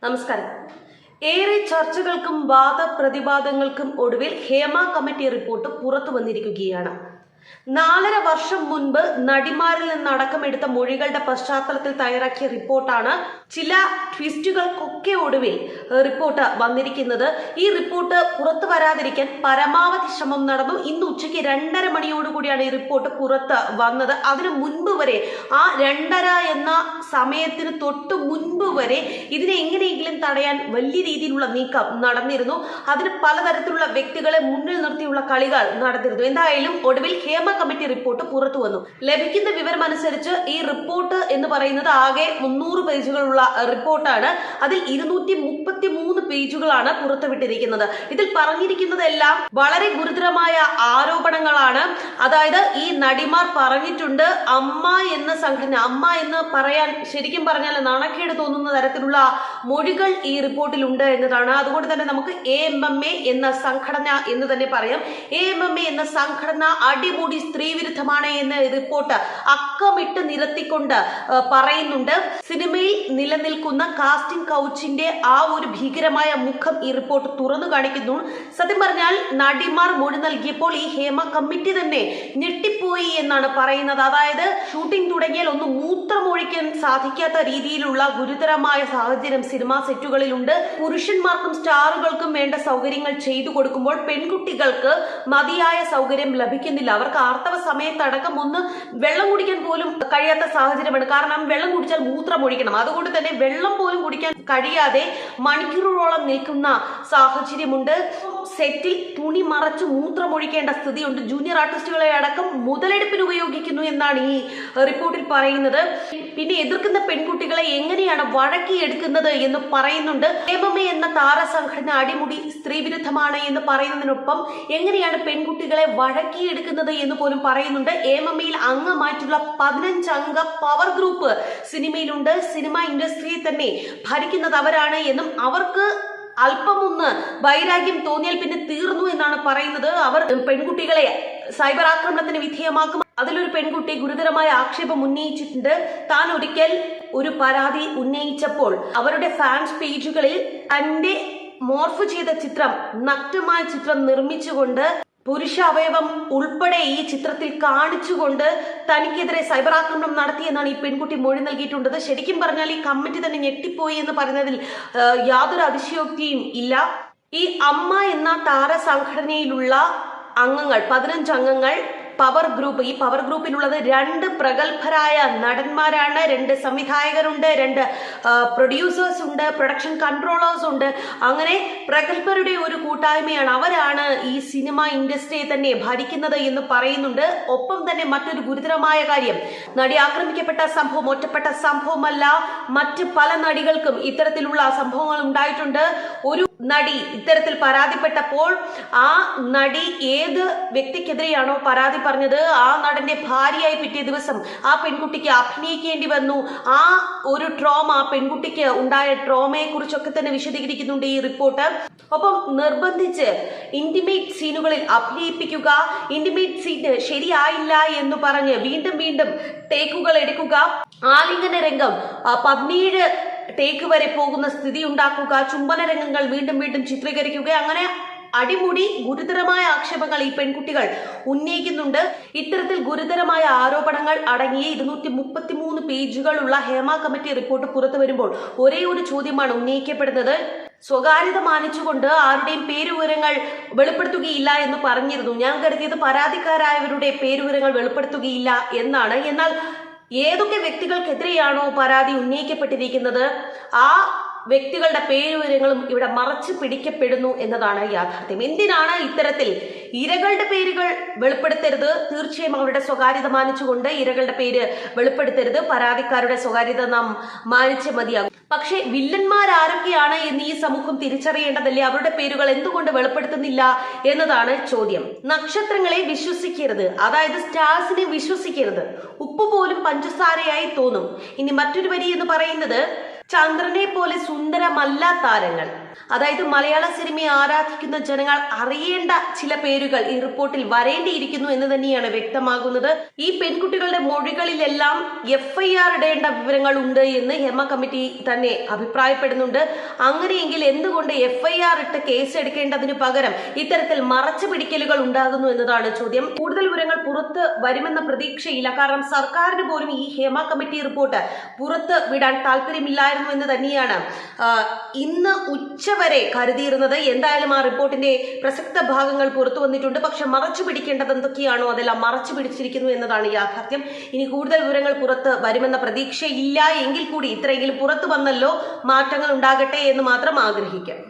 നമസ്കാരം. ഏറെ ചർച്ചകൾക്കും വാദപ്രതിവാദങ്ങൾക്കും ഒടുവിൽ ഹേമ കമ്മിറ്റി റിപ്പോർട്ട് പുറത്തു വന്നിരിക്കുകയാണ്. 4.5 വർഷം മുൻപ് നടിമാരിൽ നിന്നടക്കമെടുത്ത മൊഴികളുടെ പശ്ചാത്തലത്തിൽ തയ്യാറാക്കിയ റിപ്പോർട്ടാണ്. ചില ട്വിസ്റ്റുകൾക്കൊക്കെ ഒടുവിൽ റിപ്പോർട്ട് വന്നിരിക്കുന്നത്. ഈ റിപ്പോർട്ട് പുറത്തു വരാതിരിക്കാൻ പരമാവധി ശ്രമം നടന്നു. ഇന്ന് ഉച്ചയ്ക്ക് 2:30 മണിയോടുകൂടിയാണ് ഈ റിപ്പോർട്ട് പുറത്ത് വന്നത്. അതിനു മുൻപ് വരെ, ആ 2:30 എന്ന സമയത്തിന് തൊട്ട് മുൻപ് വരെ ഇതിനെ എങ്ങനെയെങ്കിലും തടയാൻ വലിയ രീതിയിലുള്ള നീക്കം നടന്നിരുന്നു. അതിന് പലതരത്തിലുള്ള വ്യക്തികളെ മുന്നിൽ നിർത്തിയുള്ള കളികൾ നടന്നിരുന്നു. എന്തായാലും ഒടുവിൽ ഹേമ കമ്മിറ്റി റിപ്പോർട്ട് പുറത്തു വന്നു. ലഭിക്കുന്ന വിവരം അനുസരിച്ച് ഈ റിപ്പോർട്ട് എന്ന് പറയുന്നത് ആകെ 300 പേജുകളുള്ള റിപ്പോർട്ടാണ്. അതിൽ 233 പേജുകളാണ് പുറത്തുവിട്ടിരിക്കുന്നത്. ഇതിൽ പറഞ്ഞിരിക്കുന്നതെല്ലാം വളരെ ഗുരുതരമായ ആരോപണങ്ങളാണ്. അതായത് ഈ നടിമാർ പറഞ്ഞിട്ടുണ്ട്, അമ്മ എന്ന സംഘടന, അമ്മ എന്ന് പറയാൻ ശരിക്കും പറഞ്ഞാൽ നാണക്കേട് തോന്നുന്ന തരത്തിലുള്ള മൊഴികൾ ഈ റിപ്പോർട്ടിൽ ഉണ്ട് എന്നതാണ്. അതുകൊണ്ട് തന്നെ നമുക്ക് AMMA എന്ന സംഘടന എന്ന് തന്നെ പറയാം. AMMA എന്ന സംഘടന അടിമുടി സ്ത്രീവിരുദ്ധമാണ് എന്ന് റിപ്പോർട്ട് അക്കമിട്ട് നിരത്തിക്കൊണ്ട് പറയുന്നുണ്ട്. സിനിമയിൽ നിലനിൽക്കുന്ന കാസ്റ്റിംഗ് കൗച്ചിന്റെ ആ ഒരു ഭീകരമായ മുഖം ഈ റിപ്പോർട്ട് തുറന്നു കാണിക്കുന്നു. സത്യം പറഞ്ഞാൽ നടിമാർ മൊഴി നൽകിയപ്പോൾ ഈ ഹേമ കമ്മിറ്റി തന്നെ ഞെട്ടിപ്പോയി എന്നാണ് പറയുന്നത്. അതായത് ഷൂട്ടിംഗ് തുടങ്ങിയാൽ ഒന്ന് മൂത്രമൊഴിക്കാൻ സാധിക്കാത്ത രീതിയിലുള്ള ഗുരുതരമായ സാഹചര്യം സിനിമാ സെറ്റുകളിലുണ്ട്. പുരുഷന്മാർക്കും സ്റ്റാറുകൾക്കും വേണ്ട സൗകര്യങ്ങൾ ചെയ്തു കൊടുക്കുമ്പോൾ പെൺകുട്ടികൾക്ക് മതിയായ സൗകര്യം ലഭിക്കുന്നില്ല. അവർക്ക് ആർത്തവ സമയത്തടക്കം ഒന്ന് വെള്ളം കുടിക്കാൻ പോലും കഴിയാത്ത സാഹചര്യമാണ്. കാരണം വെള്ളം കുടിച്ചാൽ മൂത്രമൊഴിക്കണം. അതുകൊണ്ട് തന്നെ വെള്ളം പോലും കുടിക്കാൻ കഴിയാതെ മണിക്കൂറുകളോളം നിൽക്കുന്ന സാഹചര്യമുണ്ട്. സെറ്റിൽ തുണി മറച്ച് മൂത്രമൊഴിക്കേണ്ട സ്ഥിതിയുണ്ട്. ജൂനിയർ ആർട്ടിസ്റ്റുകളെ അടക്കം മുതലെടുപ്പിന് ഉപയോഗിക്കുന്നു എന്നാണ് ഈ റിപ്പോർട്ടിൽ പറയുന്നത്. പിന്നെ എതിർക്കുന്ന പെൺകുട്ടികളെ എങ്ങനെയാണ് വഴക്കിയെടുക്കുന്നത് എന്ന് പറയുന്നുണ്ട്. AMMA എന്ന താരസംഘടന അടിമുടി സ്ത്രീവിരുദ്ധമാണ് എന്ന് പറയുന്നതിനൊപ്പം എങ്ങനെയാണ് പെൺകുട്ടികളെ വഴക്കിയെടുക്കുന്നത് എന്ന് പോലും പറയുന്നുണ്ട്. AMMAയിൽ അംഗമായിട്ടുള്ള 15 അംഗ പവർ ഗ്രൂപ്പ് സിനിമയിലുണ്ട്. സിനിമ ഇൻഡസ്ട്രിയെ തന്നെ ഭരിക്കുന്നത് അവരാണ് എന്നും അവർക്ക് അല്പമൊന്ന് വൈരാഗ്യം തോന്നിയാൽ പിന്നെ തീർന്നു എന്നാണ് പറയുന്നത്. അവർ പെൺകുട്ടികളെ സൈബർ ആക്രമണത്തിന് വിധേയമാക്കും. അതിലൊരു പെൺകുട്ടി ഗുരുതരമായ ആക്ഷേപം ഉന്നയിച്ചിട്ടുണ്ട്. താൻ ഒരിക്കൽ ഒരു പരാതി ഉന്നയിച്ചപ്പോൾ അവരുടെ ഫാൻസ് പേജുകളിൽ തന്റെ മോർഫ് ചെയ്ത ചിത്രം, നഗ്നമായ ചിത്രം നിർമ്മിച്ചുകൊണ്ട് പുരുഷ അവയവം ഉൾപ്പെടെ ഈ ചിത്രത്തിൽ കാണിച്ചുകൊണ്ട് തനിക്കെതിരെ സൈബർ ആക്രമണം നടത്തിയെന്നാണ് ഈ പെൺകുട്ടി മൊഴി നൽകിയിട്ടുള്ളത്. ശരിക്കും പറഞ്ഞാൽ ഈ കമ്മിറ്റി തന്നെ ഞെട്ടിപ്പോയി എന്ന് പറയുന്നതിൽ യാതൊരു അതിശയോക്തിയും ഇല്ല. ഈ അമ്മ എന്ന താരസംഘടനയിലുള്ള അംഗങ്ങൾ 15 അംഗങ്ങൾ പവർ ഗ്രൂപ്പ്. ഈ പവർ ഗ്രൂപ്പിലുള്ളത് 2 പ്രഗത്ഭരായ നടന്മാരാണ്, 2 സംവിധായകരുണ്ട്, 2 പ്രൊഡ്യൂസേഴ്സ് ഉണ്ട്, പ്രൊഡക്ഷൻ കൺട്രോളേഴ്സ് ഉണ്ട്. അങ്ങനെ പ്രഗത്ഭരുടെ ഒരു കൂട്ടായ്മയാണ്. അവരാണ് ഈ സിനിമ ഇൻഡസ്ട്രിയെ തന്നെ ഭരിക്കുന്നത് എന്ന് പറയുന്നുണ്ട്. ഒപ്പം തന്നെ മറ്റൊരു ഗുരുതരമായ കാര്യം, നടി ആക്രമിക്കപ്പെട്ട സംഭവം ഒറ്റപ്പെട്ട സംഭവമല്ല. മറ്റ് പല നടികൾക്കും ഇത്തരത്തിലുള്ള സംഭവങ്ങൾ ഉണ്ടായിട്ടുണ്ട്. ഒരു നടി ഇത്തരത്തിൽ പരാതിപ്പെട്ടപ്പോൾ ആ നടി ഏത് വ്യക്തിക്കെതിരെയാണോ പരാതി പറഞ്ഞത്, ആ നടന്റെ ഭാര്യയായി പിറ്റേ ദിവസം ആ പെൺകുട്ടിക്ക് അഭിനയിക്കേണ്ടി വന്നു. ആ ഒരു ട്രോമ, പെൺകുട്ടിക്ക് ഉണ്ടായ ട്രോമയെ കുറിച്ചൊക്കെ തന്നെ വിശദീകരിക്കുന്നുണ്ട് ഈ റിപ്പോർട്ട്. ഒപ്പം നിർബന്ധിച്ച് ഇന്റിമേറ്റ് സീനുകളിൽ അഭിനയിപ്പിക്കുക, ഇന്റിമേറ്റ് സീന് ശരിയായില്ല എന്ന് പറഞ്ഞ് വീണ്ടും വീണ്ടും ടേക്കുകൾ എടുക്കുക, ആലിംഗന രംഗം 17 ടേക്ക് വരെ പോകുന്ന സ്ഥിതി ഉണ്ടാക്കുക, ചുംബന രംഗങ്ങൾ വീണ്ടും വീണ്ടും ചിത്രീകരിക്കുക. അങ്ങനെ അടിമുടി ഗുരുതരമായ ആക്ഷേപങ്ങൾ ഈ പെൺകുട്ടികൾ ഉന്നയിക്കുന്നുണ്ട്. ഇത്തരത്തിൽ ഗുരുതരമായ ആരോപണങ്ങൾ അടങ്ങിയ 233 പേജുകളുള്ള ഹേമ കമ്മിറ്റി റിപ്പോർട്ട് പുറത്തു വരുമ്പോൾ ഒരേ ഒരു ചോദ്യമാണ് ഉന്നയിക്കപ്പെടുന്നത്. സ്വകാര്യത മാനിച്ചുകൊണ്ട് ആരുടെയും പേരുവിവരങ്ങൾ വെളിപ്പെടുത്തുകയില്ല എന്ന് പറഞ്ഞിരുന്നു. ഞാൻ കരുതിയത് പരാതിക്കാരായവരുടെ പേരുവിവരങ്ങൾ വെളിപ്പെടുത്തുകയില്ല എന്നാണ്. എന്നാൽ ഏതൊക്കെ വ്യക്തികൾക്കെതിരെയാണോ പരാതി ഉന്നയിക്കപ്പെട്ടിരിക്കുന്നത് ആ വ്യക്തികളുടെ പേരുവിവരങ്ങളും ഇവിടെ മറച്ചു പിടിക്കപ്പെടുന്നു എന്നതാണ് യാഥാർത്ഥ്യം. എന്തിനാണ് ഇത്തരത്തിൽ ഇരകളുടെ പേരുകൾ വെളിപ്പെടുത്തരുത്? തീർച്ചയായും അവരുടെ സ്വകാര്യത മാനിച്ചുകൊണ്ട് ഇരകളുടെ പേര് വെളിപ്പെടുത്തരുത്. പരാതിക്കാരുടെ സ്വകാര്യത നാം മാനിച്ചേ മതിയാകും. പക്ഷേ വില്ലന്മാരാരൊക്കെയാണ് എന്ന് ഈ സമൂഹം തിരിച്ചറിയേണ്ടതല്ലേ? അവരുടെ പേരുകൾ എന്തുകൊണ്ട് വെളിപ്പെടുത്തുന്നില്ല എന്നതാണ് ചോദ്യം. നക്ഷത്രങ്ങളെ വിശ്വസിക്കരുത്, അതായത് സ്റ്റാർസിനെ വിശ്വസിക്കരുത്. ഉപ്പ് പോലും പഞ്ചസാരയായി തോന്നും. ഇനി മറ്റൊരു വരി എന്ന് പറയുന്നത്, ചന്ദ്രനെ പോലെ സുന്ദരമല്ല താരങ്ങൾ. അതായത് മലയാള സിനിമയെ ആരാധിക്കുന്ന ജനങ്ങൾ അറിയേണ്ട ചില പേരുകൾ ഈ റിപ്പോർട്ടിൽ വരേണ്ടിയിരിക്കുന്നു എന്ന് തന്നെയാണ് വ്യക്തമാകുന്നത്. ഈ പെൺകുട്ടികളുടെ മൊഴികളിലെല്ലാം FIR ഇടേണ്ട വിവരങ്ങൾ ഉണ്ട് എന്ന് ഹേമ കമ്മിറ്റി തന്നെ അഭിപ്രായപ്പെടുന്നുണ്ട്. അങ്ങനെയെങ്കിൽ എന്തുകൊണ്ട് FIR ഇട്ട് കേസ് എടുക്കേണ്ടതിന് പകരം ഇത്തരത്തിൽ മറച്ചു പിടിക്കലുകൾ ഉണ്ടാകുന്നു എന്നതാണ് ചോദ്യം. കൂടുതൽ വിവരങ്ങൾ പുറത്ത് വരുമെന്ന പ്രതീക്ഷയില്ല. കാരണം സർക്കാരിന് പോലും ഈ ഹേമ കമ്മിറ്റി റിപ്പോർട്ട് പുറത്ത് വിടാൻ താല്പര്യമില്ലായിരുന്നു എന്ന് തന്നെയാണ് ഇന്ന് ഉച്ചവരെ കരുതിയിരുന്നത്. എന്തായാലും ആ റിപ്പോർട്ടിന്റെ പ്രസക്ത ഭാഗങ്ങൾ പുറത്തു വന്നിട്ടുണ്ട്. പക്ഷെ മറച്ചു പിടിക്കേണ്ടത് എന്തൊക്കെയാണോ അതെല്ലാം മറച്ചു പിടിച്ചിരിക്കുന്നു എന്നതാണ് യാഥാർത്ഥ്യം. ഇനി കൂടുതൽ വിവരങ്ങൾ പുറത്ത് വരുമെന്ന പ്രതീക്ഷയില്ല എങ്കിൽ കൂടി ഇത്രയെങ്കിലും പുറത്തു വന്നല്ലോ, മാറ്റങ്ങൾ ഉണ്ടാകട്ടെ എന്ന് മാത്രം ആഗ്രഹിക്കാം.